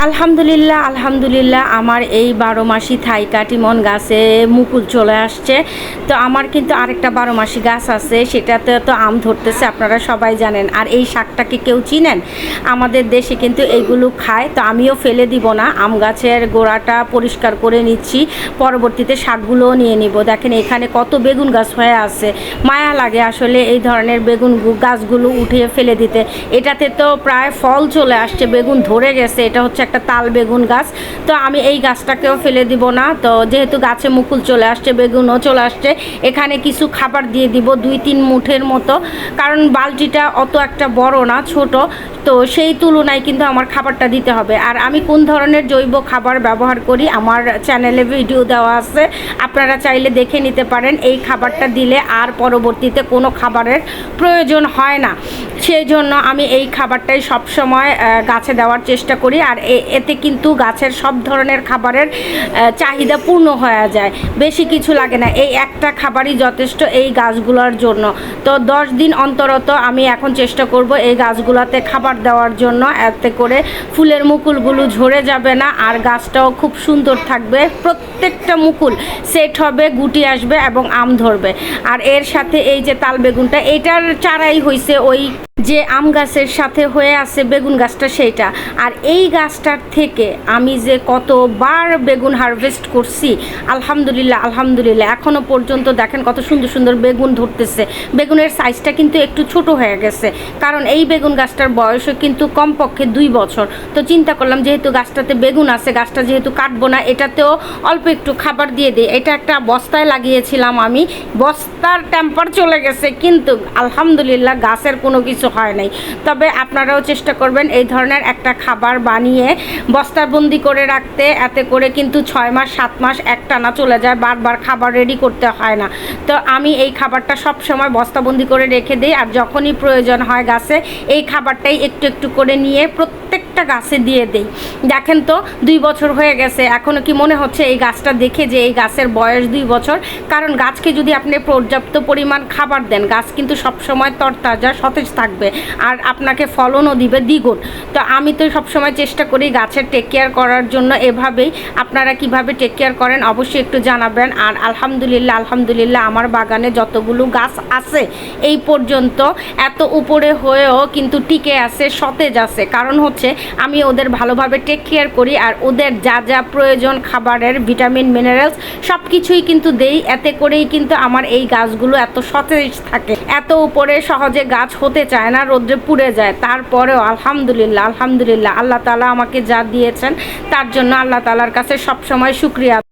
আলহামদুলিল্লাহ আলহামদুলিল্লাহ আমার এই 12 মাসি থাই কাটিমন গাছে মুকুল চলে আসছে। তো আমার কিন্তু আরেকটা 12 মাসি গাছ আছে, সেটাতে তো আম ধরতেছে, আপনারা সবাই জানেন। আর এই শাকটাকে কেউ চিনেন? আমাদের দেশে কিন্তু এইগুলো খায়। তো আমিও ফেলে দিব না, আম গাছের গোড়াটা পরিষ্কার করে নিচ্ছি, পরবর্তীতে শাকগুলোও নিয়ে নিব। দেখেন এখানে কত বেগুন গাছ হয়ে আছে, মায়া লাগে আসলে এই ধরনের বেগুন গাছগুলো উঠিয়ে ফেলে দিতে। এটাতে তো প্রায় ফল চলে আসছে, বেগুন ধরে গেছে। এটা হচ্ছে একটা তাল বেগুন গাছ। তো আমি এই গাছটাকেও ফেলে দিব না। তো যেহেতু গাছে মুকুল চলে আসছে, বেগুনও চলে আসছে, এখানে কিছু খাবার দিয়ে দিব 2-3 মুঠের মতো, কারণ বালতিটা অত একটা বড় না, ছোট। তো সেই তুলনায় কিন্তু আমার খাবারটা দিতে হবে। আর আমি কোন ধরনের জৈব খাবার ব্যবহার করি আমার চ্যানেলে ভিডিও দেওয়া আছে, আপনারা চাইলে দেখে নিতে পারেন। এই খাবারটা দিলে আর পরবর্তীতে কোনো খাবারের প্রয়োজন হয় না, সেই জন্য আমি এই খাবারটাই সবসময় গাছে দেওয়ার চেষ্টা করি। আর এতে কিন্তু গাছের সব ধরনের খাবারের চাহিদা পূর্ণ হয়ে যায়, বেশি কিছু লাগে না। এই একটা খাবারই যথেষ্ট এই গাছগুলোর জন্য। তো 10 দিন অন্তরত আমি এখন চেষ্টা করব এই গাছগুলোতে খাবার দেওয়ার জন্য, এতে করে ফুলের মুকুলগুলো ঝরে যাবে না, আর গাছটাও খুব সুন্দর থাকবে। প্রত্যেকটা মুকুল সেট হবে, গুটি আসবে এবং আম ধরবে। আর এর সাথে এই যে তাল বেগুনটা, এটার চারাই হয়েছে ওই যে আম গাছের সাথে হয়ে আছে বেগুন গাছটা, সেইটা। আর এই গাছটার থেকে আমি যে কতবার বেগুন হারভেস্ট করছি, আলহামদুলিল্লাহ আলহামদুলিল্লাহ, এখনও পর্যন্ত দেখেন কত সুন্দর সুন্দর বেগুন ধরতেছে। বেগুনের সাইজটা কিন্তু একটু ছোট হয়ে গেছে, কারণ এই বেগুন গাছটার বয়সও কিন্তু কমপক্ষে 2 বছর। তো চিন্তা করলাম যেহেতু গাছটাতে বেগুন আছে, গাছটা যেহেতু কাটবো না, এটাতেও অল্প একটু খাবার দিয়ে দিই। এটা একটা বস্তায় লাগিয়েছিলাম আমি, বস্তার টেম্পার চলে গেছে, কিন্তু আলহামদুলিল্লাহ গাছের কোনো কিছু হয় নাই। তবে আপনারাও চেষ্টা করবেন এই ধরনের একটা খাবার বানিয়ে বস্তাবন্দি করে রাখতে, এতে করে কিন্তু 6 মাস 7 মাস একটানা চলে যায়, বারবার খাবার রেডি করতে হয় না। তো আমি এই খাবারটা সব সময় বস্তাবন্দি করে রেখে দিই, আর যখনই প্রয়োজন হয় গাছে এই খাবারটাই একটু একটু করে নিয়ে প্রত্যেকটা গাছে দিয়ে দিই। দেখেন তো 2 বছর হয়ে গেছে, এখনও কি মনে হচ্ছে এই গাছটা দেখে যে এই গাছের বয়স 2 বছর? কারণ গাছকে যদি আপনি পর্যাপ্ত পরিমাণ খাবার দেন, গাছ কিন্তু সবসময় তরতাজা সতেজ থাকবে, আর আপনাকে ফলনও দিবে দ্বিগুণ। তো আমি তো সবসময় চেষ্টা করি গাছের টেক কেয়ার করার জন্য। এভাবেই আপনারা কিভাবে টেক কেয়ার করেন অবশ্যই একটু জানাবেন। আর আলহামদুলিল্লাহ আলহামদুলিল্লাহ আমার বাগানে যতগুলো গাছ আছে এই পর্যন্ত এত উপরে হয়েও কিন্তু টিকে আছে, সতেজ আছে। কারণ হচ্ছে আমি ওদের ভালোভাবে টেক কেয়ার করি, আর ওদের যা যা প্রয়োজন খাবারের, ভিটামিন মিনারেলস সব কিছুই কিন্তু দেই। এতে করেই কিন্তু আমার এই গাছগুলো এত সতেজ থাকে। এত উপরে সহজে গাছ হতে চায় না, রোদ্রে পুড়ে যায়। তারপরেও আলহামদুলিল্লাহ আলহামদুলিল্লাহ আল্লাহ তাআলা আমাকে যা দিয়েছেন তার জন্য আল্লাহ তাআলার কাছে সবসময় শুকরিয়া।